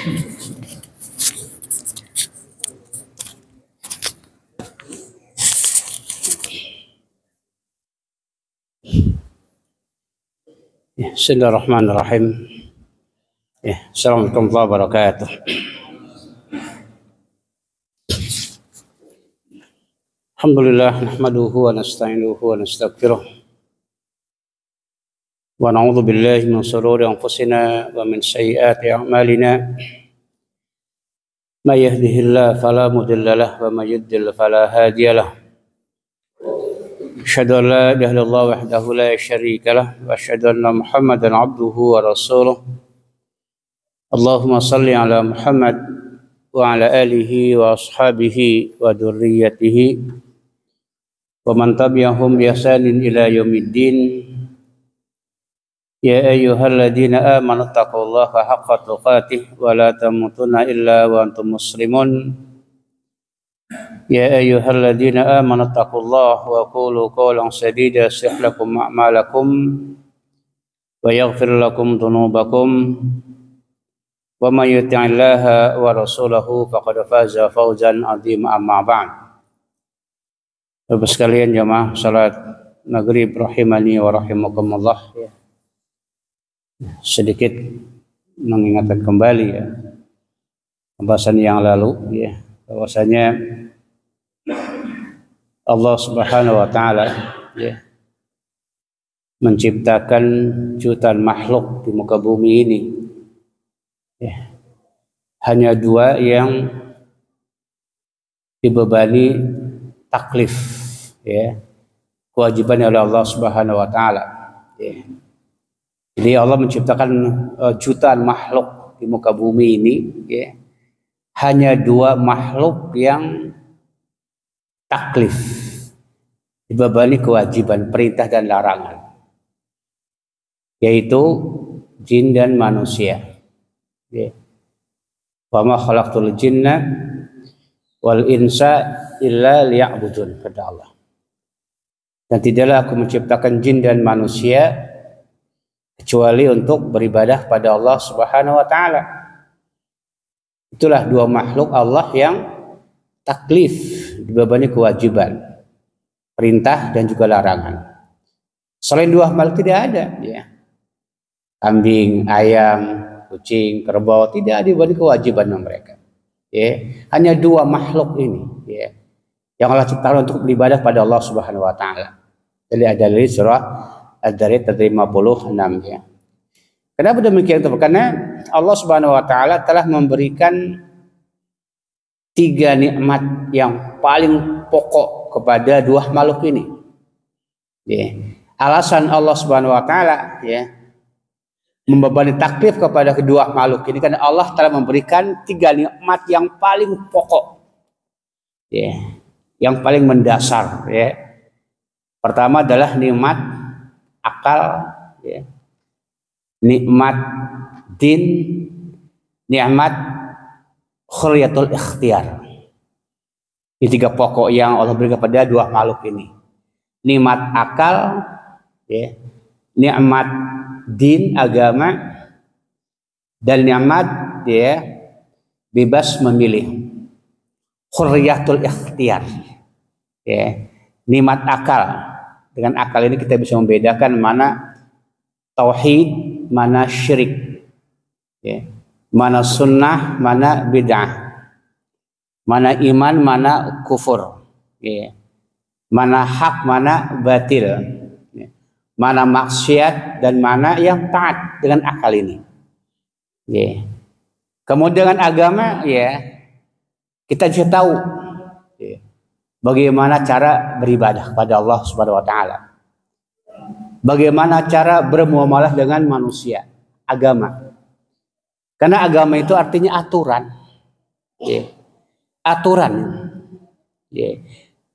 Bismillahirrahmanirrahim. Assalamualaikum warahmatullahi wabarakatuh. Alhamdulillah nahmaduhu wa nasta'inuhu wa nastaghfiruh. Wa na'udzu billahi min shururi anfusina wa min sayyiati a'malina. May yahdihillahu fala mudilla lahu wa may yudlil fala hadiya lahu. Asyhadu an la ilaha illallah wahdahu la syarika lah wa asyhadu anna Muhammadan abduhu wa rasuluh. Allahumma salli ala Muhammad wa ala alihi wa ashabihi wa dzurriyyatihi wa man tabi'ahum bi ihsanin ila yaumiddin. Ya ayyuhalladzina amanu taqullaha haqqa tuqatih wa la tamutunna illa wa antum muslimun. Ya ayyuhalladzina amanu taqullaha wa qulu qawlan sadida yuslih lakum a'malakum wa yaghfir lakum dhunubakum wa may yuti'illaha wa rasulahu faqad faza fawzan 'azima amma ba'd. Bapak sekalian jamaah salat maghrib rahimani wa rahimakumullah, ya. Sedikit mengingatkan kembali, ya, pembahasan yang lalu, ya, bahwasanya Allah Subhanahu wa taala, ya, menciptakan jutaan makhluk di muka bumi ini, ya. Hanya dua yang dibebani taklif, ya, kewajiban oleh Allah Subhanahu wa taala, ya. Jadi Allah menciptakan jutaan makhluk di muka bumi ini, ya. Hanya dua makhluk yang taklif, dibebani kewajiban perintah dan larangan, yaitu jin dan manusia. Wa ma khalaqtul jinna wal insa illa liya'budun, kata Allah. Dan tidaklah aku menciptakan jin dan manusia kecuali untuk beribadah pada Allah Subhanahu wa taala. Itulah dua makhluk Allah yang taklif, dibebani kewajiban perintah dan juga larangan. Selain dua makhluk tidak ada, ya. Kambing, ayam, kucing, kerbau tidak dibebani kewajiban mereka, ya. Hanya dua makhluk ini, ya, yang Allah ciptakan untuk beribadah pada Allah Subhanahu wa taala. Jadi ada dari surah Ad-Dariyat 56, ya. Kenapa demikian? Karena Allah Subhanahu wa taala telah memberikan tiga nikmat yang paling pokok kepada dua makhluk ini. Ya. Alasan Allah Subhanahu wa taala, ya, membebani taklif kepada kedua makhluk ini karena Allah telah memberikan tiga nikmat yang paling pokok, ya, yang paling mendasar, ya. Pertama adalah nikmat akal, ya, nikmat din, nikmat khuriyatul ikhtiar. Ini tiga pokok yang Allah berikan kepada dua makhluk ini. Nikmat akal, ya, nikmat din agama, dan nikmat, ya, bebas memilih, khuriyatul ikhtiar, ya, nikmat akal. Dengan akal ini kita bisa membedakan mana tauhid, mana syirik, ya, mana sunnah, mana bid'ah, mana iman, mana kufur, ya, mana hak, mana batil, ya, mana maksiat dan mana yang taat dengan akal ini, ya. Kemudian dengan agama, ya, kita bisa tahu, ya, bagaimana cara beribadah pada Allah Subhanahu wa taala. Bagaimana cara bermuamalah dengan manusia, agama. Karena agama itu artinya aturan, ya. Aturan, ya.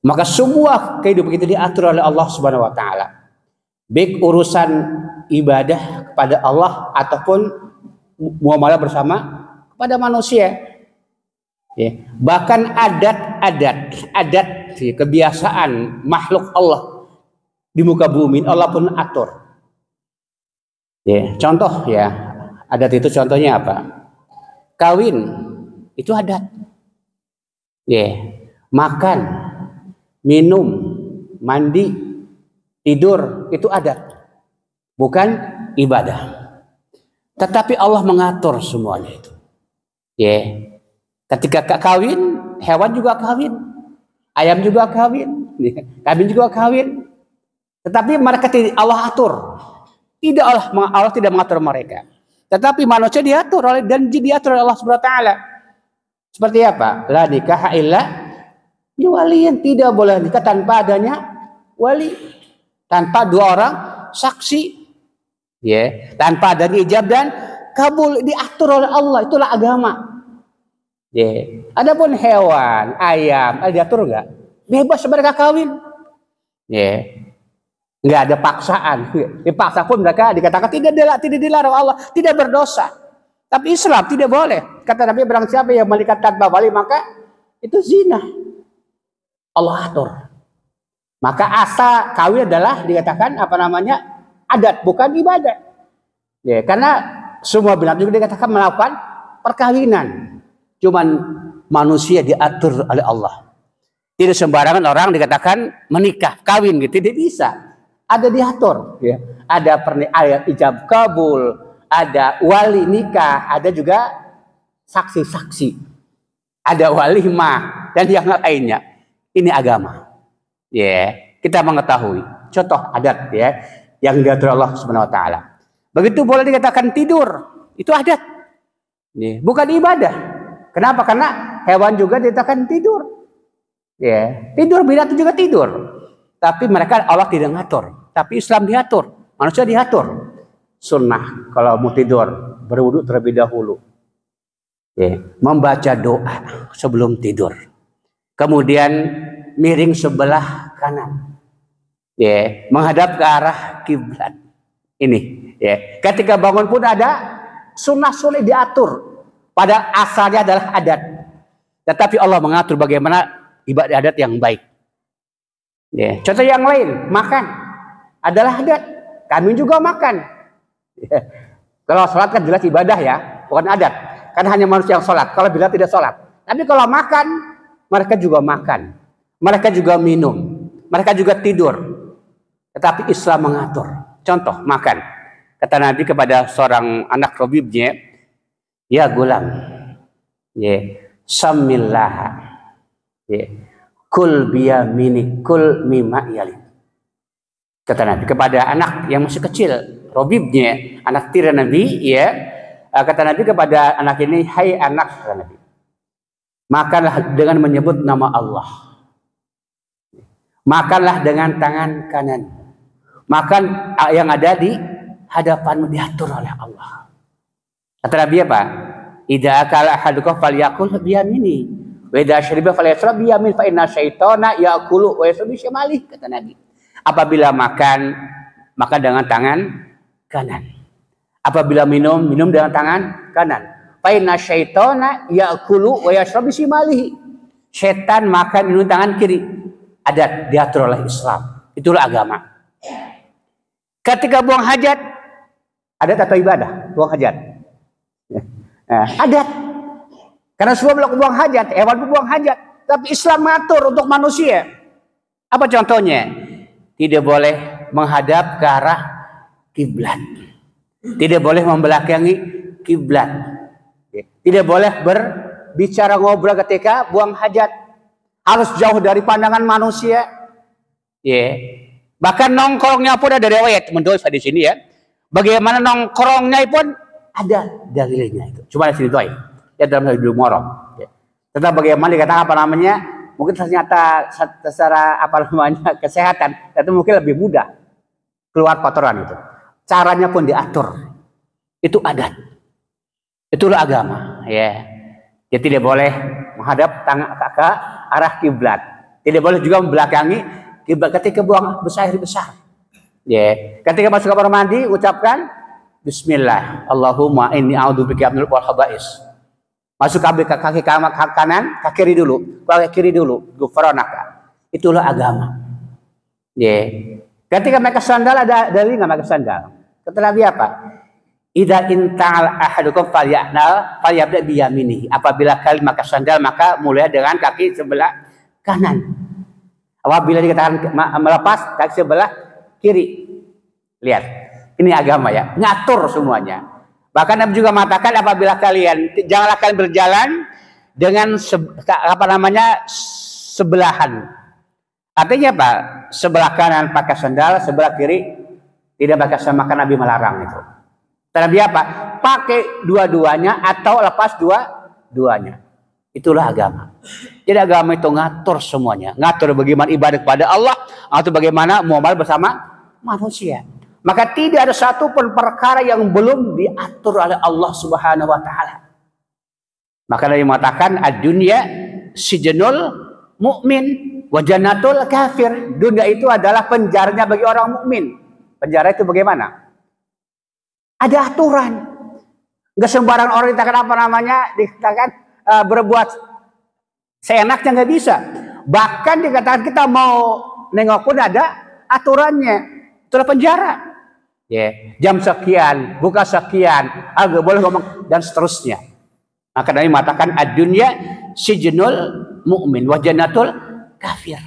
Maka semua kehidupan kita diatur oleh Allah Subhanahu wa taala. Baik urusan ibadah kepada Allah ataupun muamalah bersama kepada manusia. Ya. Bahkan adat, ya, kebiasaan makhluk Allah di muka bumi Allah pun atur. Ya, contoh, ya, adat itu contohnya apa? kawin itu adat. Makan, minum, mandi, tidur itu adat, bukan ibadah. Tetapi Allah mengatur semuanya itu. Ketika kawin, hewan juga kawin, ayam juga kawin, kambing juga kawin. Tetapi mereka Allah atur. Tidak, Allah tidak mengatur mereka. Tetapi manusia diatur oleh dan jin diatur oleh Allah Subhanahu wa taala. Seperti apa? La nikah illa biwaliyin. Tidak boleh nikah tanpa adanya wali. Tanpa dua orang saksi. Tanpa adanya ijab dan kabul, diatur oleh Allah. Itulah agama. Adapun hewan, ayam, diatur enggak? Bebas mereka kawin. Enggak ada paksaan. Dipaksa pun mereka dikatakan tidak dilarang Allah, tidak berdosa. Tapi Islam tidak boleh. Kata Nabi, barang siapa yang menikah tanpa wali maka itu zina. Allah atur. Maka asal kawin adalah dikatakan adat, bukan ibadah. Karena semua binatang juga dikatakan melakukan perkawinan. Cuman manusia diatur oleh Allah. Tidak sembarangan orang dikatakan menikah, kawin gitu, tidak bisa. Ada diatur, ada ayat ijab kabul, ada wali nikah, ada juga saksi-saksi, ada walimah dan yang lainnya. Ini agama. Kita mengetahui contoh adat yang diatur Allah Subhanahu wa taala. Begitu boleh dikatakan tidur, itu adat. Bukan ibadah. Kenapa? Karena hewan juga dikatakan tidur. Tidur, binatang juga tidur. Tapi mereka Allah tidak ngatur. Tapi Islam diatur, manusia diatur. Sunnah kalau mau tidur berwudu terlebih dahulu. Membaca doa sebelum tidur. Kemudian miring sebelah kanan. Menghadap ke arah kiblat. Ini. Ketika bangun pun ada sunnah sulit diatur. Pada asalnya adalah adat. Tetapi Allah mengatur bagaimana ibadah adat yang baik. Contoh yang lain, makan adalah adat. Kami juga makan. Kalau sholat kan jelas ibadah bukan adat. Karena hanya manusia yang sholat. Kalau bila tidak sholat. Tapi kalau makan, mereka juga makan. Mereka juga minum. Mereka juga tidur. Tetapi Islam mengatur. Contoh, makan. Kata Nabi kepada seorang anak Robibnya, ya gulam, samillah, kul biyamini, kul mimma yali. Kata Nabi kepada anak yang masih kecil, Robibnya, anak tiri Nabi, kata Nabi kepada anak ini, hai anak, kata Nabi, makanlah dengan menyebut nama Allah. Makanlah dengan tangan kanan. Makan yang ada di hadapanmu diatur oleh Allah. Kata Nabi apa? Idza akala ahadukum falyakul biyamini wa idza syariba falyashrab biyamin fa inna syaitana ya'kulu wa yashrabu bisyimalihi. Kata Nabi. Apabila makan, makan dengan tangan kanan. Apabila minum, minum dengan tangan kanan. Fa inna syaitana ya'kulu wa yashrabu bisyimalihi. Setan makan minum tangan kiri. Adat diatur oleh Islam. Itulah agama. Ketika buang hajat, adat atau ibadah? Buang hajat. Adat. Karena semua melakukan buang hajat, hewan pun buang hajat. Tapi Islam mengatur untuk manusia. Apa contohnya? Tidak boleh menghadap ke arah kiblat. Tidak boleh membelakangi kiblat. Tidak boleh berbicara ngobrol ketika buang hajat. Harus jauh dari pandangan manusia. Bahkan nongkrongnya pun ada riwayat mendoif di sini Bagaimana nongkrongnya pun ada dalilnya itu. Cuma di sini doy. Dalam hadis Mu'arraf. Tentang bagaimana dikatakan mungkin ternyata secara kesehatan itu mungkin lebih mudah keluar kotoran itu. Caranya pun diatur. Itu adat. Itulah agama. Dia tidak boleh menghadap ke arah kiblat. Tidak boleh juga membelakangi kiblat ketika buang air besar. Ketika masuk kamar mandi ucapkan Bismillah, Allahumma inni a'udzubika minal khaba'is. Masuk kaki kanan, kaki kiri dulu, kaki kiri dulu, ghufranaka. Itulah agama. Ketika mereka sandal ada dalil nggak mereka sandal? Kata Nabi apa? Idza inta'al ahadukum falyabda bi yaminihi. Apabila kalian maka sandal maka mulai dengan kaki sebelah kanan. Apabila dikatakan melepas kaki sebelah kiri. Lihat, ini agama ya, ngatur semuanya. Bahkan Nabi juga mengatakan apabila janganlah kalian berjalan dengan sebelahan. Artinya apa? Sebelah kanan pakai sandal, sebelah kiri tidak pakai sandal, maka Nabi melarang itu. Nabi apa? Pakai dua-duanya atau lepas dua-duanya. Itulah agama. Jadi agama itu ngatur semuanya. Ngatur bagaimana ibadah kepada Allah, atau bagaimana muamalah bersama manusia. Maka tidak ada satu pun perkara yang belum diatur oleh Allah Subhanahu wa taala. Maka Nabi mengatakan ad-dunya sijnul mukmin wa jannatul kafir. Dunia itu adalah penjaranya bagi orang mukmin. Penjara itu bagaimana? Ada aturan. Enggak sembarang orang dikatakan berbuat seenaknya, nggak bisa. Bahkan dikatakan kita mau nengok pun ada aturannya. Itulah penjara. Jam sekian, buka sekian, agak boleh ngomong dan seterusnya. Maka Nabi mengatakan ad-dunya sijnul mu'min wa jannatul kafir.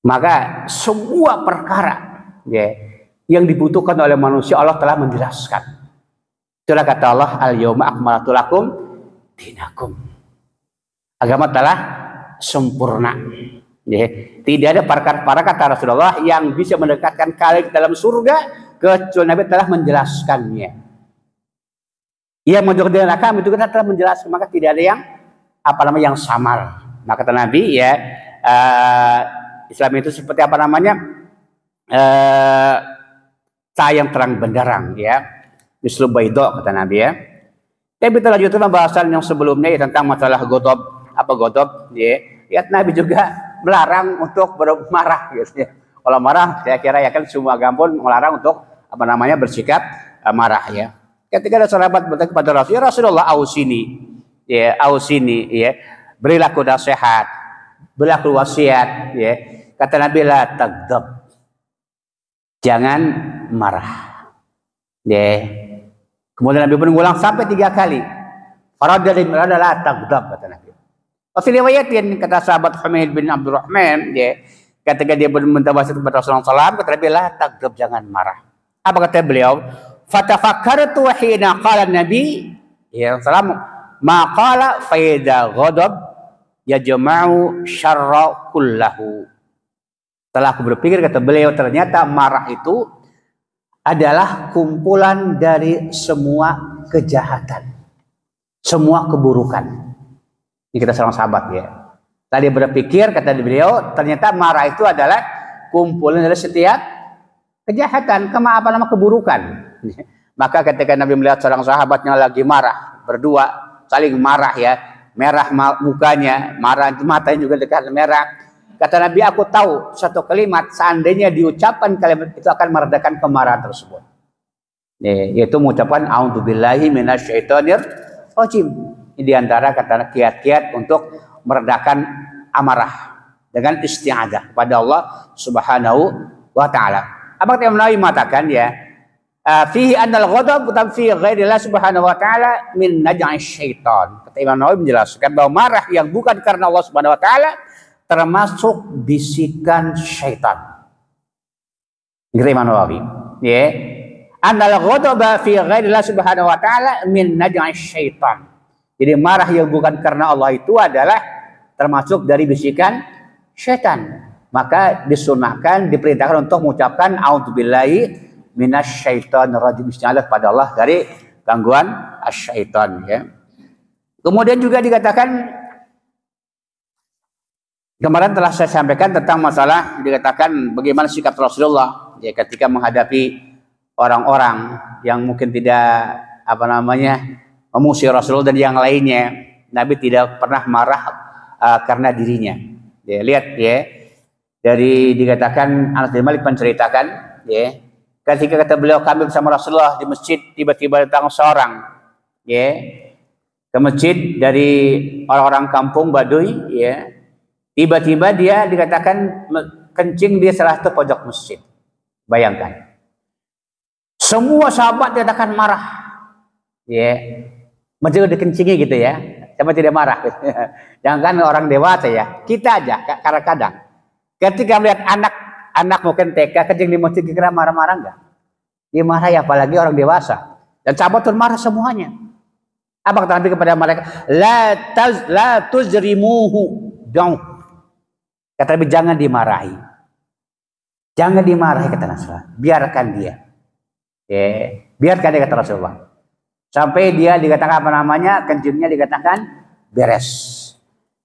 Maka semua perkara yang dibutuhkan oleh manusia Allah telah menjelaskan. Itulah kata Allah, al-yawma akmaltu lakum dinakum. Agama telah sempurna. Tidak ada perkara kata Rasulullah yang bisa mendekatkan kalian ke dalam surga kecuali Nabi telah menjelaskannya. Yang menjauhkan dari neraka itu kita telah menjelaskan, maka tidak ada yang samar. Maka kata Nabi Islam itu seperti cahaya yang terang benderang mislu baydo kata Nabi Tapi kita lanjutkan pembahasan yang sebelumnya tentang masalah godop. Nabi juga melarang untuk bermarah Kalau marah saya kira kan semua agama pun melarang untuk bersikap marah Ketika ada sahabat bertanya kepada Rasulullah, ausini berilah aku nasihat, berilah aku wasiat kata Nabi, la taghdab, jangan marah Kemudian Nabi pun mengulang sampai 3 kali. Faradda la taghdab kata Nabi. Fi riwayatin kata sahabat Humaid bin Abdurrahman ketika dia meminta wasiat kepada Rasulullah SAW, kata Nabi, la taghdab, jangan marah. Apa kata beliau? Fatafakkartu hina qala Nabi sallallahu ma qala fa idza ghadab yajma'u syarra kullahu. Setelah aku berpikir, kata beliau, ternyata marah itu adalah kumpulan dari semua kejahatan, semua keburukan. Ini kita seorang sahabat Tadi berpikir, kata beliau, ternyata marah itu adalah kumpulan dari setiap kejahatan, keburukan. Maka ketika Nabi melihat seorang sahabatnya lagi marah, berdua saling marah merah mukanya, marah matanya juga dekat merah. Kata Nabi, aku tahu satu kalimat seandainya diucapkan kalimat itu akan meredakan kemarahan tersebut. Yaitu mengucapkan a'udzubillahi minasyaitonir rajim. Ini diantara kata kiat-kiat untuk meredakan amarah dengan isti'adzah kepada Allah Subhanahu wa taala. Apa yang Nabi mengatakan fihi annal ghadab fi ghairillah Subhanahu wa taala min naj'i syaitan. Kata Imam Nawawi menjelaskan bahwa marah yang bukan karena Allah Subhanahu wa taala termasuk bisikan syaitan. Kata Imam Nawawi, annal ghadab fi ghairillah Subhanahu wa taala min naj'i syaitan. Jadi marah yang bukan karena Allah itu adalah termasuk dari bisikan syaitan. Maka disunahkan, diperintahkan untuk mengucapkan a'udzubillahi minasyaitonir rajim, isti'adzah pada Allah dari gangguan asyaiton Kemudian juga dikatakan, kemarin telah saya sampaikan tentang masalah dikatakan bagaimana sikap Rasulullah ketika menghadapi orang-orang yang mungkin tidak memusuhi Rasulullah dan yang lainnya. Nabi tidak pernah marah karena dirinya. Lihat dari dikatakan Anas bin Malik menceritakan ketika kata beliau kami bersama Rasulullah di masjid, tiba-tiba datang seorang ke masjid dari orang-orang kampung Baduy tiba-tiba dia dikatakan kencing di salah satu pojok masjid. Bayangkan, Semua sahabat dikatakan marah. Ya. Macam dikencingi gitu ya. Siapa tidak marah? Jangan orang dewasa ya. Kita aja kadang-kadang. Ketika melihat anak mungkin TK kencing di masjid, kira marah-marah enggak? Dia marah ya, apalagi orang dewasa. Dan sahabat pun marah semuanya. Apa kata Nabi kepada mereka? La tuzrimuhu. Don't. Kata Nabi, jangan dimarahi. Jangan dimarahi kata Rasulullah. Biarkan dia. Biarkan dia kata Rasulullah. Sampai dia dikatakan apa namanya? Kencingnya dikatakan beres.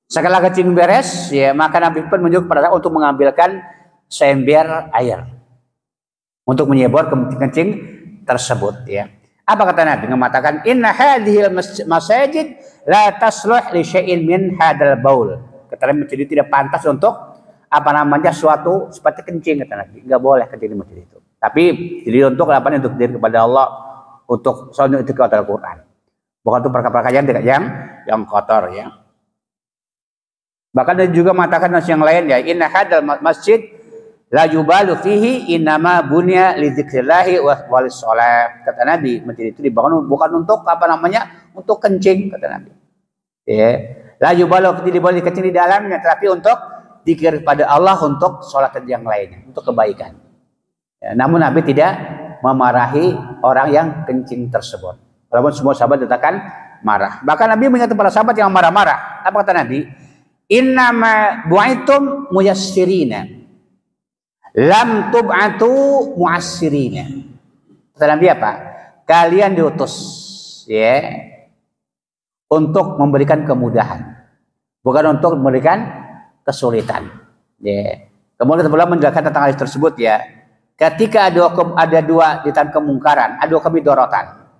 Setelah kencing beres, ya maka Nabi pun menunjuk pada untuk mengambilkan seember air untuk menyebor kencing tersebut. Ya. Apa kata Nabi? Mengatakan inna hadhil masajid la tasluh li syai'in min hadal baul. Kata Nabi, masjid tidak pantas untuk apa namanya suatu seperti kencing kata Nabi. Enggak boleh kencing di masjid itu. Tapi jadi untuk apa? Untuk diri kepada Allah, untuk soalnya itu kepada Al-Quran. Bukan untuk perkara-perkara yang kotor ya. Bahkan dia juga mengatakan yang lain ya, inna hadal masjid la yubalu fihi innama bunya li dzikrillahi wa lis shalah. Kata Nabi, masjid itu dibangun bukan untuk apa namanya? Untuk kencing kata Nabi. Ya. La yubalu tidak boleh kencing di dalamnya, tapi untuk zikir pada Allah, untuk salat dan yang lainnya, untuk kebaikan. Ya, namun Nabi tidak memarahi orang yang kencing tersebut. Walaupun semua sahabat katakan marah. Bahkan Nabi mengingatkan para sahabat yang marah-marah. Apa kata Nabi? Innama bu'aitum muyassirina. Lam tub'atu mu'assirina. Kata Nabi apa? Kalian diutus ya untuk memberikan kemudahan, bukan untuk memberikan kesulitan. Ya. Kemudian kita menjelaskan tentang hal tersebut ya. Ketika ada dua ditan kemungkaran, ada dua kemidorotan,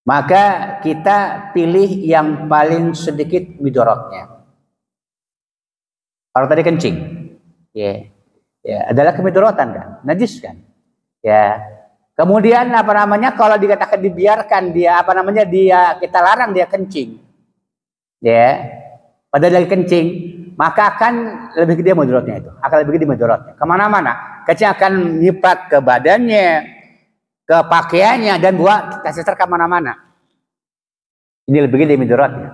maka kita pilih yang paling sedikit midorotnya. Kalau tadi kencing, ya, adalah kemidorotan kan, najis kan, ya. Kemudian apa namanya? Kalau dikatakan dibiarkan dia, apa namanya? Kita larang dia kencing, ya. Padahal lagi kencing, maka akan lebih gede midorotnya itu, akan lebih gede midorotnya. Kemana-mana? Kecil akan nyiprat ke badannya, ke pakaiannya, dan buat kasih ke mana-mana. Ini lebih gede midorotnya.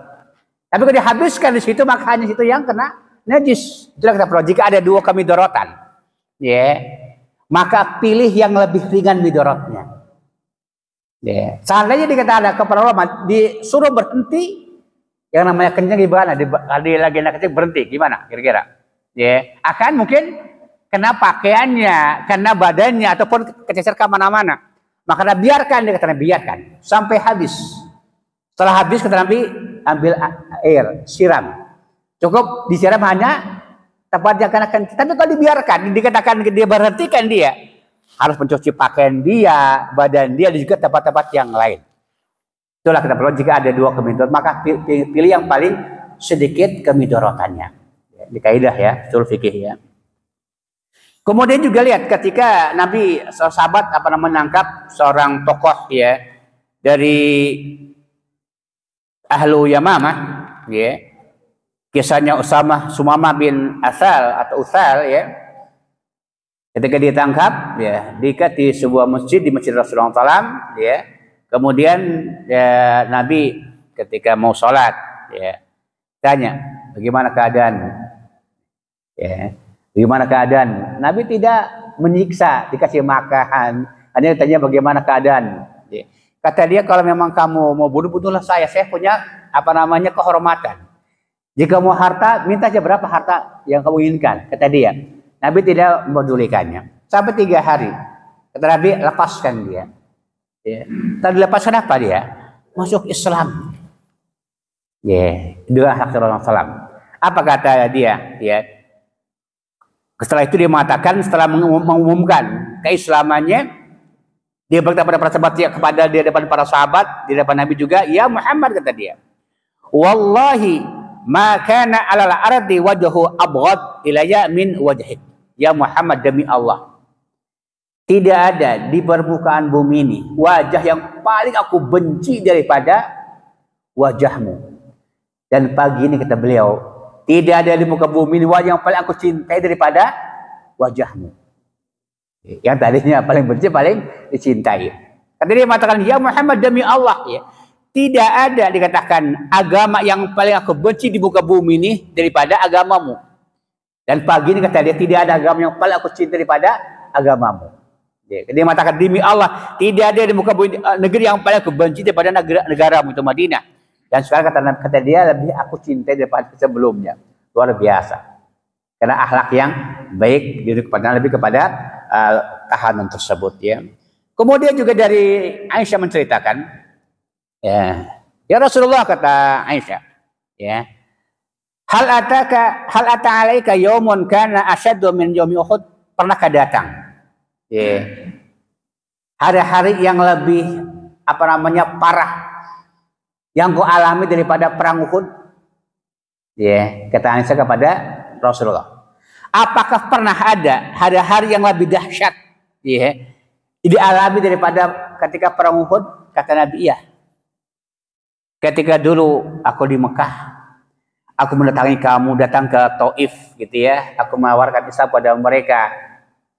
Tapi kalau dihabiskan di situ, maka hanya situ yang kena najis. Itulah kata jika ada dua kemidorotan, ya, maka pilih yang lebih ringan midorotnya. Ya. Seandainya dikata ada kepada ulama disuruh berhenti, yang namanya kencing gimana? Di lagi nak kencing berhenti, gimana? Kira-kira? Ya, akan mungkin kena pakaiannya, kena badannya, ataupun kececer ke mana-mana. Maka biarkan, dia kata biarkan sampai habis. Setelah habis kata Nabi, ambil air, siram. Cukup disiram hanya tempat yang kena kencing. Tapi kalau dibiarkan, dikatakan dia berhentikan, dia harus mencuci pakaian dia, badan dia, dan juga tempat-tempat yang lain. Itulah kita perlu, jika ada dua kemidorotan, maka pilih yang paling sedikit kemidorotannya. Di kaidah ya, usul fikih ya. Kemudian juga lihat ketika Nabi sahabat apa namanya menangkap seorang tokoh ya dari Ahlu Yamamah ya. Kisahnya Sumamah bin Asal atau Usal ya. Ketika ditangkap ya, diikat di sebuah masjid, di Masjid Rasulullah SAW ya. Kemudian ya, Nabi ketika mau sholat ya tanya, bagaimana keadaan? Ya. Bagaimana keadaan? Nabi tidak menyiksa, dikasih makan. Hanya ditanya bagaimana keadaan. Kata dia, kalau memang kamu mau bunuh-bunuhlah saya punya apa namanya kehormatan. Jika mau harta, minta aja berapa harta yang kamu inginkan. Kata dia. Nabi tidak memedulikannya. Sampai 3 hari. Kata Nabi, lepaskan dia. Ya. Tadi lepaskan apa dia? Masuk Islam. Ya, dengan hak Rasulullah SAW. Apa kata dia? Ya. Setelah itu dia mengatakan, setelah mengumumkan keislamannya, dia berkata pada para sahabat, kepada dia depan para sahabat, di depan Nabi juga, ya Muhammad, kata dia, wallahi ma kana 'alal ardi wajhu abghad ilayya min wajhik. Ya Muhammad, demi Allah, tidak ada di permukaan bumi ini wajah yang paling aku benci daripada wajahmu. Dan pagi ini kata beliau, tidak ada di muka bumi ini wajah yang paling aku cintai daripada wajahmu. Yang tadinya paling benci paling dicintai. Kata dia mengatakan, ya Muhammad demi Allah, ya, tidak ada dikatakan agama yang paling aku benci di muka bumi ini daripada agamamu. Dan pagi ini kata dia, tidak ada agama yang paling aku cinta daripada agamamu. Dia mengatakan, demi Allah, tidak ada di muka bumi negeri yang paling aku benci daripada negaramu itu Madinah. Dan sekarang kata dia, lebih aku cintai daripada sebelumnya. Luar biasa. Karena akhlak yang baik lebih kepada tahanan tersebut, ya. Kemudian juga dari Aisyah menceritakan, ya Rasulullah, kata Aisyah, ya, hal ata alaika yaumun kana asyaddu min yaumi Uhud, pernahkah datang, ya, hari-hari yang lebih parah yang kau alami daripada perang Uhud? Ya, kata Aisyah kepada Rasulullah, apakah pernah ada hari-hari yang lebih dahsyat, ya, dialami daripada ketika perang Uhud? Kata Nabi, iya. Ketika dulu aku di Mekah, aku mendatangi kamu, datang ke Taif, gitu ya. Aku menawarkan Islam pada mereka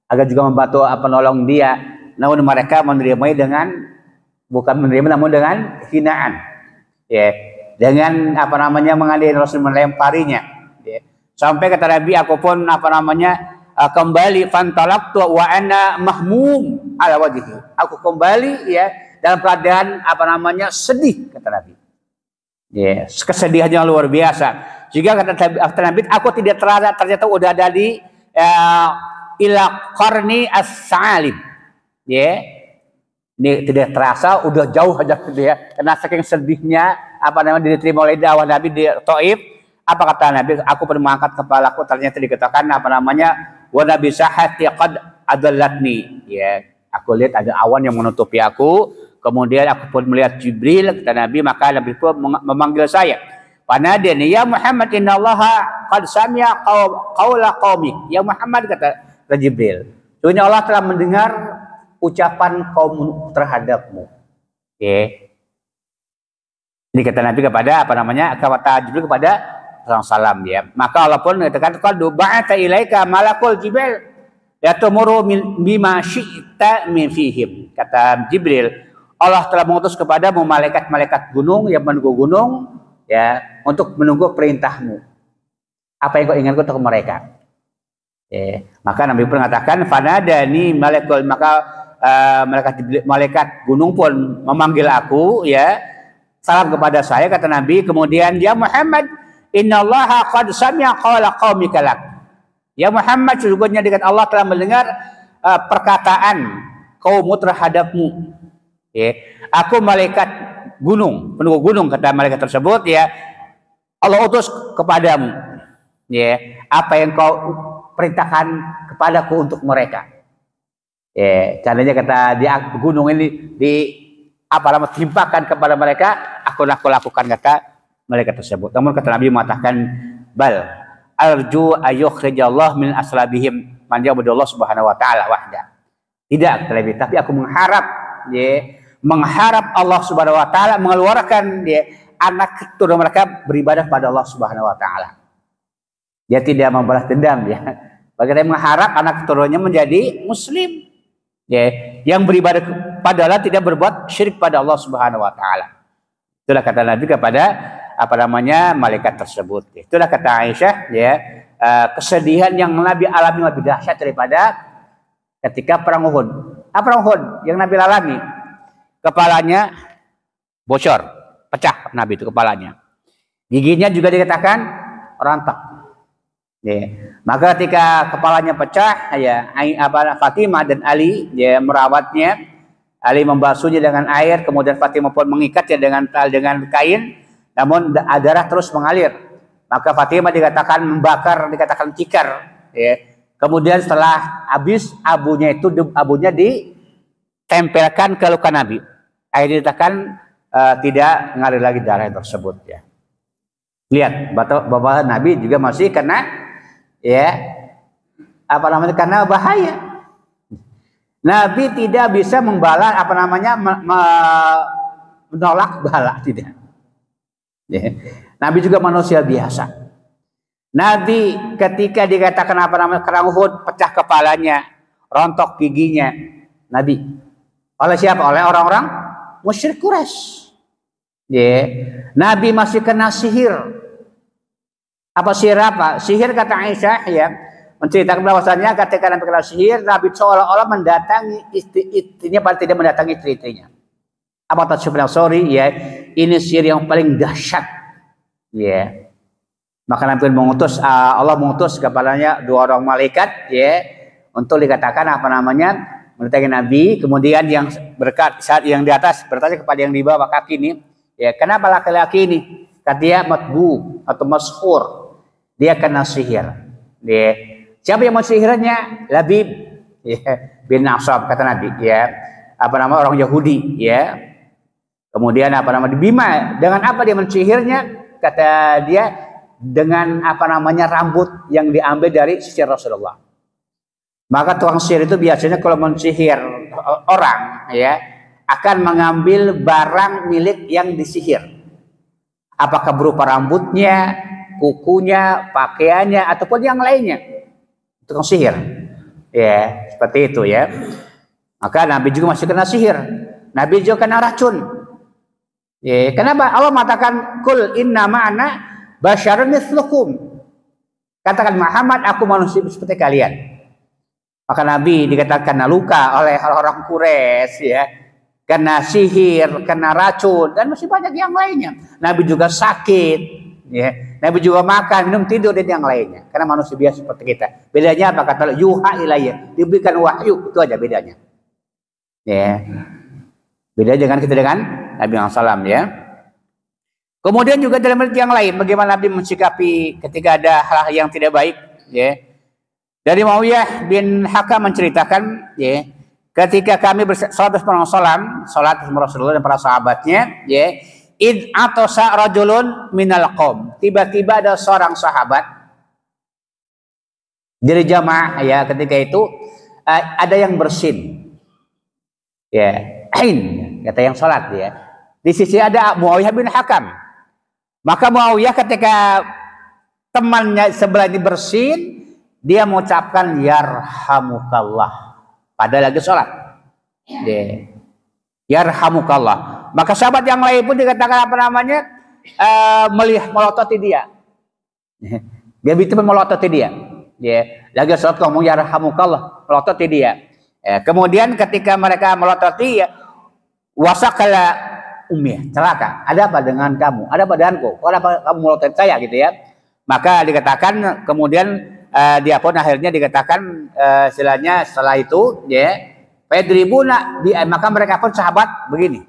agar juga membantu penolong dia. Namun mereka menerimanya dengan, bukan menerima, namun dengan hinaan, ya, dengan mengadili Rasul, melemparinya, ya. Sampai kata Nabi, aku pun kembali, fantalaqtu wa ana mahmum ala wajhi. Aku kembali, ya, dalam keadaan sedih, kata Nabi. Ya, kesedihan yang luar biasa. Juga kata Nabi, aku tidak ternyata udah ada di ila qarni as-salim. Ya. Ini tidak terasa, udah jauh aja, gitu ya. Karena saking sedihnya diterima oleh dakwah Nabi di Taif. Apa kata Nabi? Aku pun mengangkat kepalaku, ternyata dikatakan wa nabi sahati qad adallatni. Ya, aku lihat ada awan yang menutupi aku. Kemudian aku pun melihat Jibril, kata Nabi, maka Nabi pun memanggil saya. Panadani, ya Muhammad, innallaha qad sami'a qaula qaumik. Ya Muhammad, kata Jibril, sesungguhnya Allah telah mendengar ucapan kaum terhadapmu. Oke. Ini kata Nabi kepada kata Jibril kepada salam, ya. Maka Allah pun mengatakan, qad ba'atha ilaika malakul Jibril yatumuru bima syi'ta min fihim. Kata Jibril, Allah telah mengutus kepadamu malaikat-malaikat gunung yang menunggu gunung, ya, untuk menunggu perintahmu. Apa yang kau inginkan untuk mereka? Ya. Maka Nabi pun mengatakan, fanadani malakul, maka malaikat gunung pun memanggil aku, ya, salam kepada saya, kata Nabi. Kemudian, ya Muhammad, innallaha qad sami'a qawla qaumika lak. Ya Muhammad, sesungguhnya Allah telah mendengar perkataan kaummu terhadapmu. Ya, aku malaikat gunung, penunggu gunung, kata malaikat tersebut, ya, Allah utus kepadamu, ya, apa yang kau perintahkan kepadaku untuk mereka. Ya, caranya kata di gunung ini timpakan kepada mereka, aku lakukan, kata malaikat tersebut. Namun kata Nabi mengatakan, bal arju ayyukhrijallah min aslabihim man ya'budullah subhanahu wa ta'ala wahda. Tidak, kata Nabi, tapi aku mengharap, ya, mengharap Allah subhanahu wa ta'ala mengeluarkan, dia anak keturunan mereka beribadah pada Allah subhanahu wa ta'ala. Dia tidak membalas dendam, ya. Bagaimana mengharap anak keturunannya menjadi muslim, ya, yang beribadah pada Allah, tidak berbuat syirik pada Allah subhanahu wa ta'ala. Itulah kata Nabi kepada malaikat tersebut. Itulah kata Aisyah, ya, kesedihan yang Nabi alami lebih dahsyat daripada ketika perang Uhud. Perang Uhud yang Nabi alami, kepalanya bocor, pecah Nabi itu kepalanya. Giginya juga dikatakan rontok. Ya. Maka ketika kepalanya pecah, ya, Fatimah dan Ali, ya, merawatnya. Ali membasuhnya dengan air, kemudian Fatimah pun mengikatnya dengan kain, namun darah terus mengalir. Maka Fatimah dikatakan membakar, dikatakan tikar. Ya. Kemudian setelah habis, abunya ditempelkan ke luka Nabi. Akhirnya dikatakan tidak mengalir lagi darah tersebut, ya. Lihat, bahwa Nabi juga masih kena, ya, karena bahaya. Nabi tidak bisa membalas menolak bala, tidak. Ya. Nabi juga manusia biasa. Nabi ketika dikatakan perang Uhud pecah kepalanya, rontok giginya Nabi. Oleh siapa? Oleh orang-orang musyrik Quraisy. Nabi masih kena sihir. Apa sihir apa? Sihir kata Aisyah menceritakan bahwasanya ketika Nabi kena sihir, Nabi seolah-olah mendatangi istrinya padahal tidak mendatangi istri-istrinya. Apa tasawuf sorry ini sihir yang paling dahsyat. Maka Nabi mengutus Allah mengutus kepadanya 2 orang malaikat untuk dikatakan mendatangi Nabi. Kemudian yang saat yang di atas bertanya kepada yang di bawah kaki ini, kenapa laki-laki ini? Kata dia matbu atau mashur, dia kena sihir. Siapa yang mensihirnya? Labib bin Asab kata Nabi orang Yahudi Kemudian di Bima, dengan apa dia mensihirnya? Kata dia dengan rambut yang diambil dari sisir Rasulullah. Maka tukang sihir itu biasanya kalau mensihir orang akan mengambil barang milik yang disihir. Apakah berupa rambutnya, kukunya, pakaiannya ataupun yang lainnya. Tukang sihir. Seperti itu Maka Nabi juga masih kena sihir. Nabi juga kena racun. Kenapa Allah mengatakan kul inna ma'ana basyarun mithlukum. Katakan Muhammad, aku manusia seperti kalian. Maka Nabi dikatakan kena luka oleh orang-orang Quraisy kena sihir, kena racun dan masih banyak yang lainnya. Nabi juga sakit, Nabi juga makan, minum, tidur dan yang lainnya. Karena manusia biasa seperti kita. Bedanya apa? Kata yuha ilayya, diberikan wahyu, itu aja bedanya. Beda dengan kita dengan Nabi SAW Kemudian juga dalam hal yang lain, bagaimana Nabi mensikapi ketika ada hal yang tidak baik. Dari Muawiyah bin Hakam menceritakan, ketika kami bersolat bersama Rasulullah dan para sahabatnya, id atosa rajulun minal qaum. Tiba-tiba ada seorang sahabat dari jamaah ketika itu ada yang bersin. Ain kata yang salat Di sisi ada Muawiyah bin Hakam. Maka Muawiyah ketika temannya sebelah ini bersin, dia mengucapkan yarhamukallah padahal lagi sholat. Yarhamukallah. Maka sahabat yang lain pun dikatakan melihat melototi dia. Dia begitu melototi dia. Lagi sholat ngomong yarhamukallah, melototi dia. Kemudian ketika mereka melototi wasakala ummi, celaka. Ada apa dengan kamu? Ada apa denganku? Kenapa kamu melototi saya gitu Maka dikatakan kemudian dia pun akhirnya dikatakan istilahnya setelah itu Pedribuna, maka mereka pun sahabat begini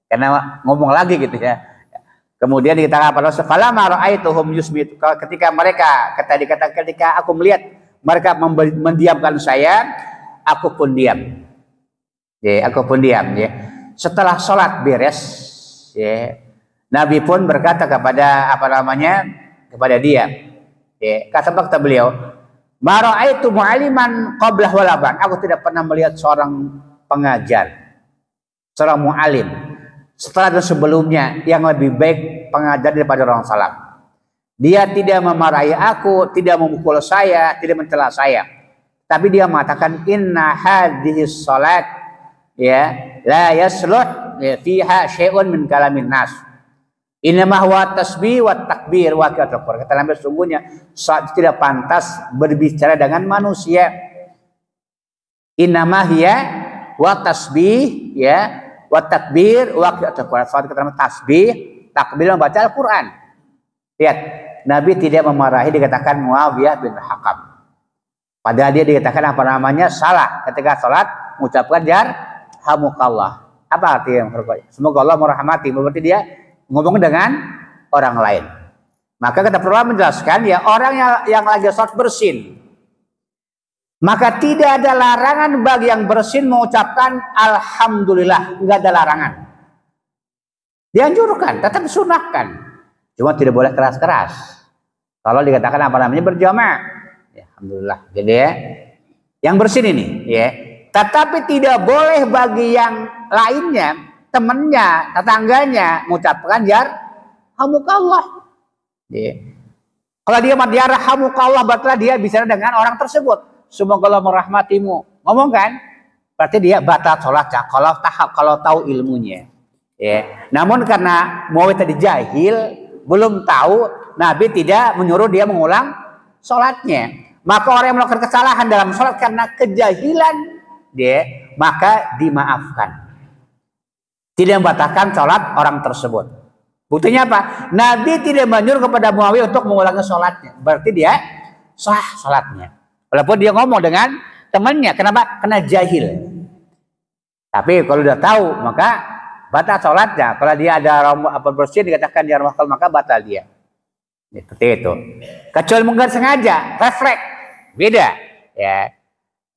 karena ngomong lagi gitu Kemudian dikatakan pada falamma ra'aituhum yusbit, ketika aku melihat mereka mendiamkan saya, aku pun diam. Setelah sholat beres Nabi pun berkata kepada kepada dia, kata beliau, ma ra'aitu mu'aliman qablah walaban. Aku tidak pernah melihat seorang pengajar, seorang mu'alim setelah dan sebelumnya yang lebih baik pengajar daripada orang salaf. Dia tidak memarahi aku, tidak memukul saya, tidak mencela saya, tapi dia mengatakan inna hadhihi salat la yasluh fiha syai'un min kalamin nas. Innamah wa tasbih wa takbir wa qiratul. Kata Nabi, sesungguhnya saat tidak pantas berbicara dengan manusia. Innamah hiya wa tasbih wa takbir wa qiratul. Saat kata Nabi tasbih, takbir membaca Al-Qur'an. Lihat, Nabi tidak memarahi dikatakan Muawiyah bin Hakam. Padahal dia dikatakan salah ketika salat mengucapkan yarhamukallah. Apa artinya? Semoga Allah merahmati. Berarti dia ngomong dengan orang lain. Maka kata perlu menjelaskan orang yang lagi sholat bersin, maka tidak ada larangan bagi yang bersin mengucapkan alhamdulillah, enggak ada larangan. Dianjurkan, tetap disunahkan. Cuma tidak boleh keras-keras. Kalau dikatakan berjamaah, alhamdulillah. Jadi yang bersin ini tetapi tidak boleh bagi yang lainnya, temannya, tetangganya mengucapkan yarhamukallah. Kalau dia yarhamukallah, berarti dia bicara dengan orang tersebut. semoga Allah merahmatimu. Ngomong kan? Berarti dia batal sholatnya kalau tahu ilmunya. Ya. Namun karena Muawiyah tadi jahil, belum tahu, Nabi tidak menyuruh dia mengulang sholatnya. Maka orang yang melakukan kesalahan dalam sholat karena kejahilan dia, maka dimaafkan. Tidak membatalkan sholat orang tersebut. Buktinya apa? Nabi tidak menyuruh kepada Muawiyah untuk mengulangi sholatnya. Berarti dia sah sholatnya. Walaupun dia ngomong dengan temannya. Kenapa? Karena jahil. Tapi kalau udah tahu, maka batal sholatnya. Kalau dia ada apa bersih, dikatakan dia makal, maka batal dia. Seperti itu. Kecuali mungkin sengaja, refleks, beda. Ya,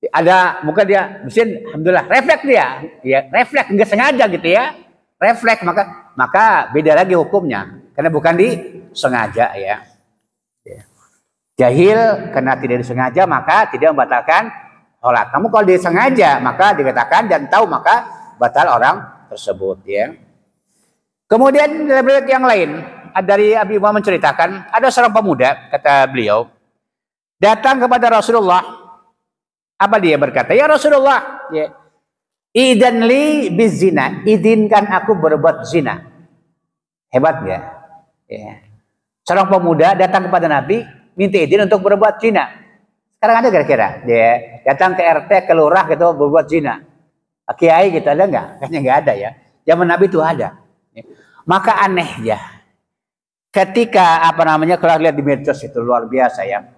ada mungkin dia bersin, alhamdulillah, refleks dia, ya refleks nggak sengaja gitu ya, refleks maka beda lagi hukumnya, karena bukan disengaja ya. Jahil karena tidak disengaja maka tidak membatalkan sholat. Namun kalau disengaja maka dikatakan dan tahu maka batal orang tersebut ya. Kemudian dalam riwayat yang lain dari Abi Umamah menceritakan ada seorang pemuda, kata beliau, datang kepada Rasulullah. Apa dia berkata? Ya Rasulullah, ya, idan li bizina, izinkan aku berbuat zina. Hebat ya. Ya. Seorang pemuda datang kepada Nabi minta izin untuk berbuat zina. Sekarang ada kira-kira dia datang ke RT, ke lurah gitu berbuat zina. Kiai gitu ada nggak? Kayaknya nggak ada ya. Zaman Nabi itu ada. Maka aneh ya. Ketika kalau lihat di medsos itu luar biasa ya.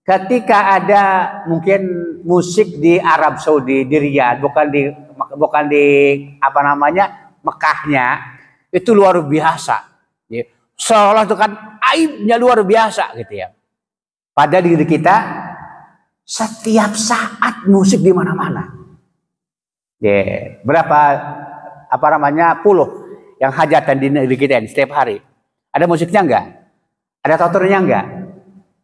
Ketika ada mungkin musik di Arab Saudi, di Riyadh, bukan di Mekahnya, itu luar biasa. Ya. Seolah itu kan aibnya luar biasa gitu ya. Pada diri kita setiap saat musik di mana-mana. Ya, berapa puluh yang hajatan di negeri kita ini setiap hari. Ada musiknya enggak? Ada tuturnya enggak?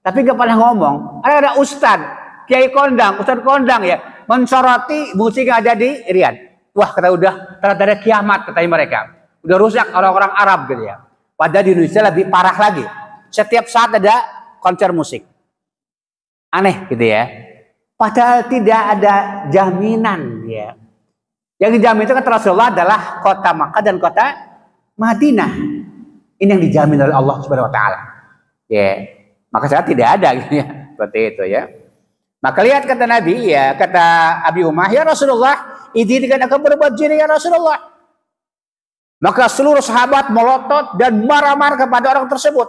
Tapi enggak pernah ngomong. Ada ustad, kiai kondang, ustad kondang ya, mensoroti musik yang ada di Riyadh. Wah, kata udah tanda-tanda kiamat katanya mereka. Udah rusak orang-orang Arab gitu ya. Padahal di Indonesia lebih parah lagi. Setiap saat ada konser musik. Aneh gitu ya. Padahal tidak ada jaminan ya. Yang dijamin itu kata Rasulullah adalah kota Makkah dan kota Madinah. Ini yang dijamin oleh Allah Subhanahu wa taala. Ya. Maka saya tidak ada gitu ya. Seperti itu ya. Maka lihat kata Nabi ya, kata Abi Umar, ya Rasulullah, izinkan aku berbuat zina ya Rasulullah. Maka seluruh sahabat melotot dan marah-marah kepada orang tersebut.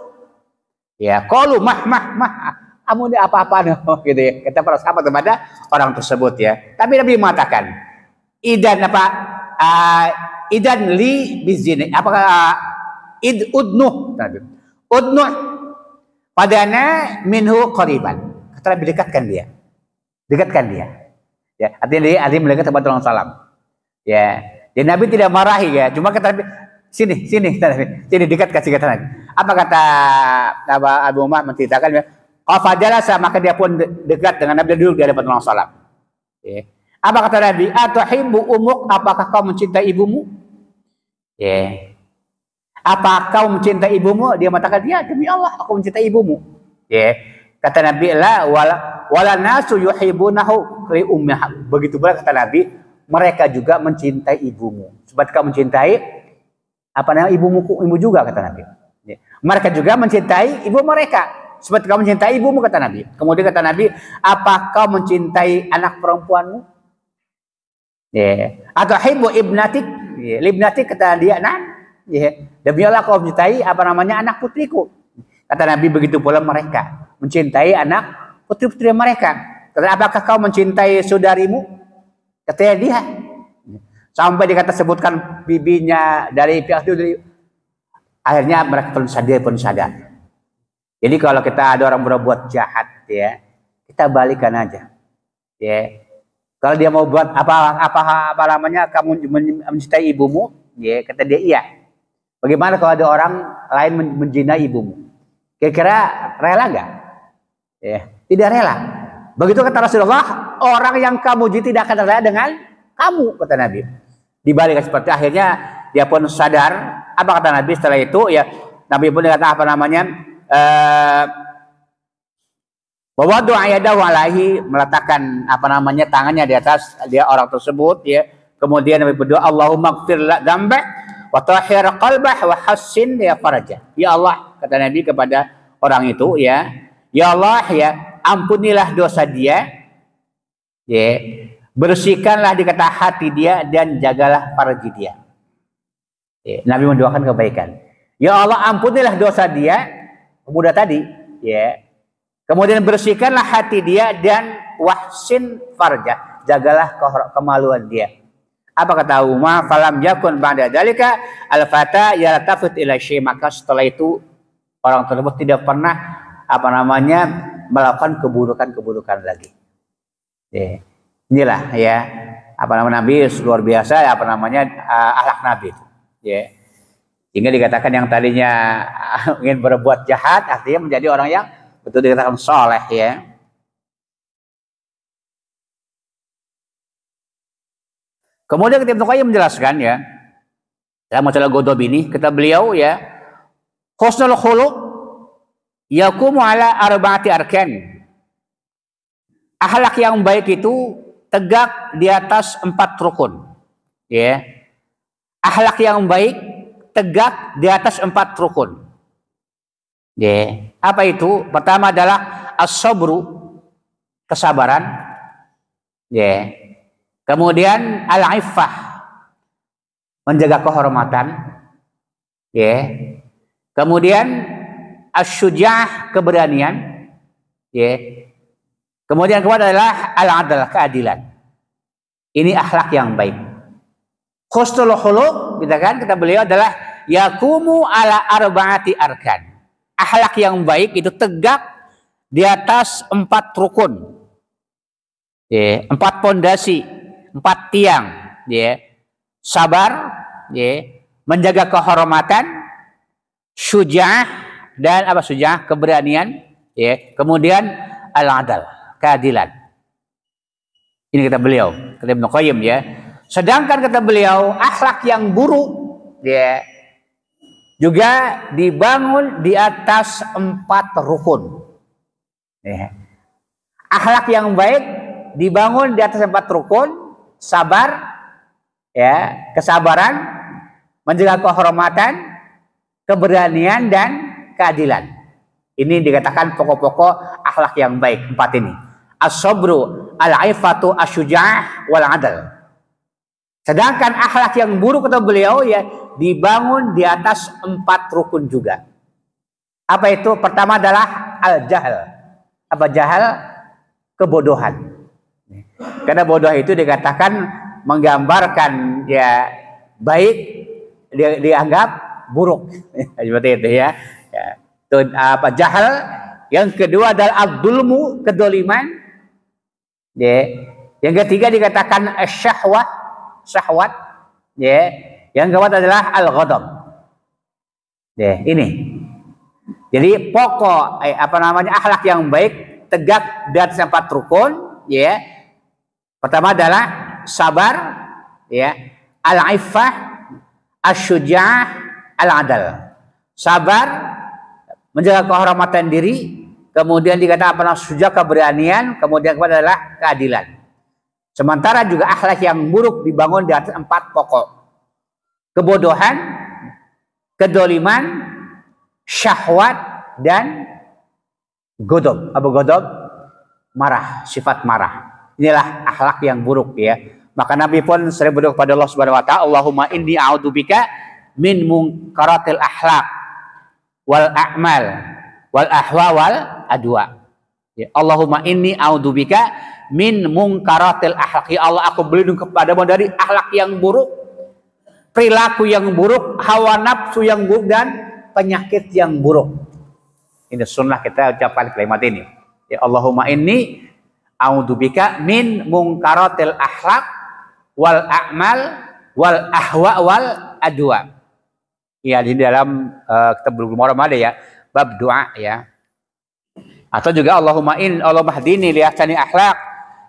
Ya, qalu mah kamu ini apa-apa gitu ya. Kata para sahabat kepada orang tersebut ya. Tapi Nabi mengatakan, idan li bizina. Apakah udnuh padana minhu qariban. Kata Nabi dekatkan dia. Ya, artinya dia mendekat kepada Rasulullah SAW. Ya. Dan Nabi tidak marahi ya. Cuma kata Nabi, sini dekatkan kata Nabi. Apa kata Abu Umar menceritakan ya? Qafajalasa, maka dia pun dekat dengan Nabi, duduk di hadapan Rasulullah SAW. Ya. Apa kata Nabi? Atuhibbu umuk, apakah kau mencintai ibumu? Ya. Apa kau mencintai ibumu? Dia mengatakan, ya demi Allah aku mencintai ibumu. Ya. Kata Nabi, la wala nasu yuhibbunahu li ummiha. Begitu pula kata Nabi, mereka juga mencintai ibumu. Sebab kau mencintai ibumu juga kata Nabi. Ya. Mereka juga mencintai ibu mereka. Sebab kau mencintai ibumu kata Nabi. Kemudian kata Nabi, apa kau mencintai anak perempuanmu? Ya. Atau hibbu ibnatik? Ya. Ibnatik kata dia, nah, ya. Demi Allah kau mencintai anak putriku. Kata Nabi begitu pula mereka mencintai anak putri-putri mereka. Kata, apakah kau mencintai saudarimu? Katanya dia. Sampai dikata sebutkan bibinya dari pihak itu. Akhirnya mereka pun sadar. Jadi kalau kita ada orang berbuat jahat ya, kita balikan aja. Ya. Kalau dia mau buat kamu mencintai ibumu, ya kata dia iya. Bagaimana kalau ada orang lain menzinai ibumu? Kira-kira rela nggak? Ya, tidak rela. Begitu kata Rasulullah, orang yang kamu muji tidak akan rela dengan kamu, kata Nabi. Dibalik seperti akhirnya dia pun sadar. Apa kata Nabi setelah itu? Ya, Nabi pun kata Bahwa doa yadahu alaihi, meletakkan apa namanya tangannya di atas dia orang tersebut ya. Kemudian Nabi berdoa, Allahumma ighfir dzambah wa tahhir qalbah wa hassin ya faraja. Ya Allah, kata Nabi kepada orang itu ya, ya Allah ya, ampunilah dosa dia. Ya, bersihkanlah dikata hati dia dan jagalah farji dia. Ya, Nabi mendoakan kebaikan. Ya Allah, ampunilah dosa dia, pemuda tadi, ya. Kemudian bersihkanlah hati dia dan wahsin farja, jagalah kemaluan dia. Apa kata Umar? Falam yakun ba'da dzalika al-fata yaltafit ila syai', maka setelah itu orang tersebut tidak pernah apa namanya melakukan keburukan lagi. Ya. Inilah ya apa nama Nabi luar biasa apa namanya akhlak Nabi. Ya. Sehingga dikatakan yang tadinya ingin berbuat jahat artinya menjadi orang yang betul dikatakan soleh ya. Kemudian ketika Ibnu Qayyim menjelaskan ya dalam masalah ghadab ini kata beliau ya, husnul khuluq yaqumu ala arba'ati arkan. Akhlak yang baik itu tegak di atas 4 rukun. Ya. Akhlak yang baik tegak di atas 4 rukun. Ya. Apa itu? Pertama adalah as-sabru, kesabaran. Ya. Kemudian al-iffah, menjaga kehormatan. Ya. Kemudian as-syuja'ah, keberanian. Ya. Kemudian kedua adalah al-adl, keadilan. Ini akhlak yang baik. Husnul khuluq, kata beliau adalah yakumu ala arba'ati arkan. Akhlak yang baik itu tegak di atas 4 rukun. Ya, 4 pondasi, 4 tiang, ya. Sabar, ya, menjaga kehormatan, syuja'ah dan apa syuja'ah, keberanian, ya. Kemudian al-adl, keadilan. Ini kata beliau, kata Ibnu Qayyim ya. Sedangkan kata beliau akhlak yang buruk ya juga dibangun di atas 4 rukun. Ya. Akhlak yang baik dibangun di atas 4 rukun, sabar, ya, kesabaran, menjaga kehormatan, keberanian dan keadilan. Ini dikatakan pokok-pokok akhlak yang baik 4 ini. As-sabru, al-'ifatu, asy-syuja'ah wal 'adl. Sedangkan akhlak yang buruk kata beliau ya dibangun di atas 4 rukun juga. Apa itu? Pertama adalah al-jahl. Apa jahal? Kebodohan. Karena bodoh itu dikatakan menggambarkan ya baik dianggap buruk. Seperti itu ya. Ya. Itu apa jahal. Yang kedua adalah abdulmu, kedoliman. Ya. Yang ketiga dikatakan syahwat, syahwat. Ya. Yang keempat adalah al-ghadab. Ya, ini. Jadi pokok apa namanya akhlak yang baik tegak di atas 4 rukun, ya. Pertama adalah sabar, ya, al-iffah, asy-syuja'ah, al-'adl. Sabar, menjaga kehormatan diri, kemudian dikatakan apa namanya syuja'ah, keberanian, kemudian keempat adalah keadilan. Sementara juga akhlak yang buruk dibangun di atas 4 pokok. Kebodohan, kedoliman, syahwat dan ghadab. Apa ghadab? Marah, sifat marah. Inilah akhlak yang buruk ya. Maka Nabi pun sering berdoa kepada Allah Subhanahu wa taala, Allahumma inni a'udzubika min munkaratil akhlaq wal a'mal wal ahwa wal adwa. Ya, Allahumma inni a'udzubika min munkaratil akhlaq. Ya Allah, aku berlindung kepadamu dari akhlak yang buruk, perilaku yang buruk, hawa nafsu yang buruk dan penyakit yang buruk. Ini sunnah kita ucapkan kalimat ini. Ya Allahumma inni a'udzubika min munkaratil akhlaq wal a'mal wal ahwa wal adwa. Ya di dalam kitab Bulughul Maram ada ya bab doa ya. Atau juga Allahumma hdini li ahsani akhlaq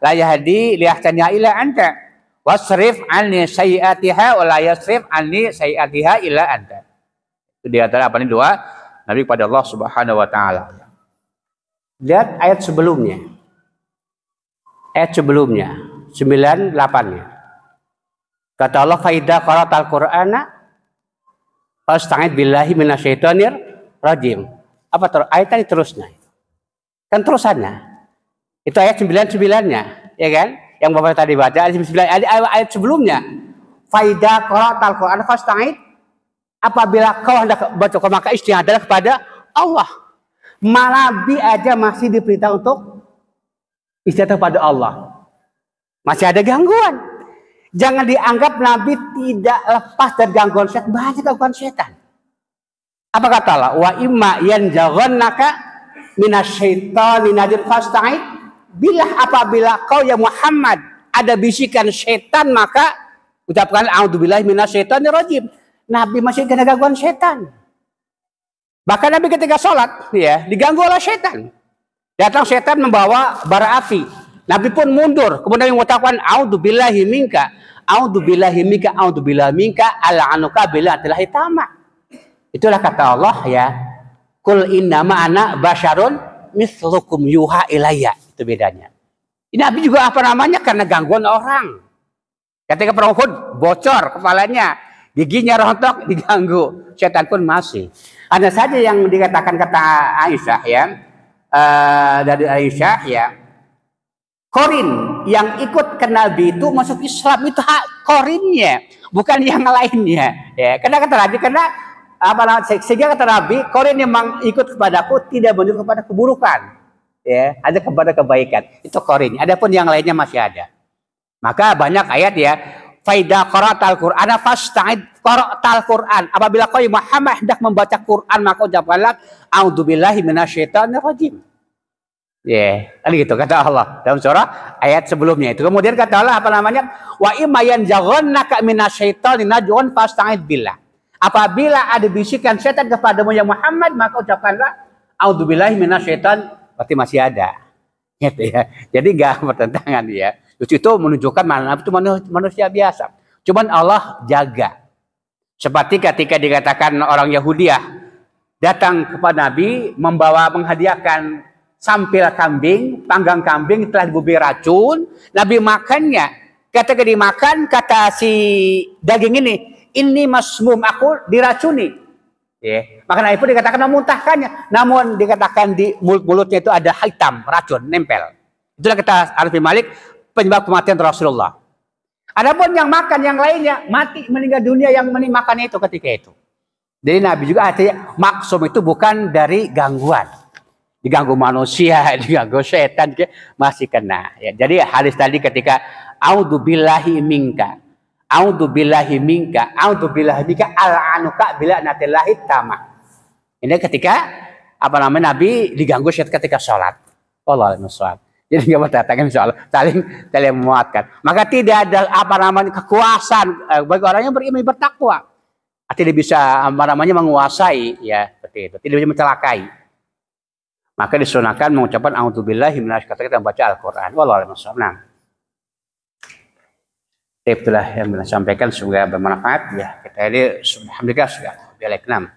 la yahdi li ahsaniha illa anta wasrif anni sayyi'atiha wa la yasrif anni sayyi'atiha illa anta. Itu di antara apa ini doa Nabi kepada Allah Subhanahu wa taala. Lihat ayat sebelumnya. Ayat sebelumnya 98-nya. Kata Allah, fa idza qara'tal Qur'ana fasta'id billahi minasyaitonir rajim. Apa terus? Ayat tadi terusnya. Kan terusannya. Itu ayat 99-nya, ya kan? Yang Bapak tadi baca ayat sebelumnya. Fa idza qara'tal Qur'ana fasta'id, apabila kau hendak baca maka isti'adzah kepada Allah. Nabi aja masih diperintah untuk isti'adzah pada Allah. Masih ada gangguan. Jangan dianggap Nabi tidak lepas dari gangguan setan. Banyak gangguan setan. Apa kata Allah? Wa imma yanzaghannaka minasyaitani najin fasta'id. Apabila kau ya Muhammad ada bisikan setan, maka ucapkan a'udzubillahi minasyaitonir rajim. Nabi masih kena gangguan setan. Bahkan Nabi ketika sholat, ya, diganggu oleh setan. Datang setan membawa bara api. Nabi pun mundur. Kemudian mengucapkan a'udzubillahi minka, a'udzubillahi minka, a'udzubillahi minka, al'anuka billahi tama. Itulah kata Allah, ya. Kul innama ana basyarun mithlukum yuha ilayya. Itu bedanya. Ini Nabi juga apa namanya karena gangguan orang. Ketika perang Uhud bocor kepalanya, giginya rontok, diganggu. Setan pun masih. Ada saja yang dikatakan kata Aisyah, ya, dari Aisyah, ya, Korin yang ikut ke Nabi itu masuk Islam itu hak Korinnya, bukan yang lainnya. Ya, karena kata Nabi, sehingga kata Nabi, Korin memang ikut kepadaku tidak menuju kepada keburukan, ya, ada kepada kebaikan. Itu Korin. Adapun yang lainnya masih ada. Maka banyak ayat, ya. Faida qara'tal Qur'ana fasta'id qara'tal Qur'an. Apabila kau Muhammad hendak membaca Quran, maka ucapkanlah a'udzubillahi minasyaitonir rajim. Ya, yeah. Gitu kata Allah dalam surah ayat sebelumnya itu. Kemudian kata Allah apa namanya? Wa imma yanzaghannaka minasyaitonir najwan fasta'id billah. Apabila ada bisikan setan kepadamu ya Muhammad, maka ucapkanlah a'udzubillahi minasyaiton. Berarti masih ada. Gitu ya. Jadi enggak bertentangan, ya. Itu menunjukkan Nabi itu manusia biasa. Cuman Allah jaga. Seperti ketika dikatakan orang Yahudiyah datang kepada Nabi menghadiahkan sampil kambing, panggang kambing telah diberi racun. Nabi makannya. Ketika dimakan, kata si daging ini masmum, aku diracuni. Ya. Maka Nabi pun dikatakan memuntahkannya. Namun dikatakan di mulutnya itu ada hitam, racun, nempel. Itulah kata Anas bin Malik, penyebab kematian Rasulullah. Adapun yang makan yang lainnya mati meninggal dunia yang makan itu ketika itu. Jadi Nabi juga artinya maksum itu bukan dari gangguan, diganggu manusia, diganggu setan masih kena. Ya, jadi hadis tadi ketika a'udzubillahi minka, a'udzubillahi minka, a'udzubillahi minka al'anuka bila natillahi tamah. Ini ketika apa namanya Nabi diganggu setan ketika sholat. Wallahu a'lam. Jadi nggak bertatakan soal saling memuatkan. Maka tidak ada apa namanya kekuasaan bagi orang yang beriman bertakwa. Tidak bisa apa namanya menguasai, ya seperti itu. Tidak bisa mencelakai. Maka disunahkan mengucapkan a'udzubillahi minasyaitonir rajim, baca Al-Qur'an. Wallahu a'lam. Itulah yang saya sampaikan, semoga bermanfaat, ya. Kita ini alhamdulillah sudah balik 6.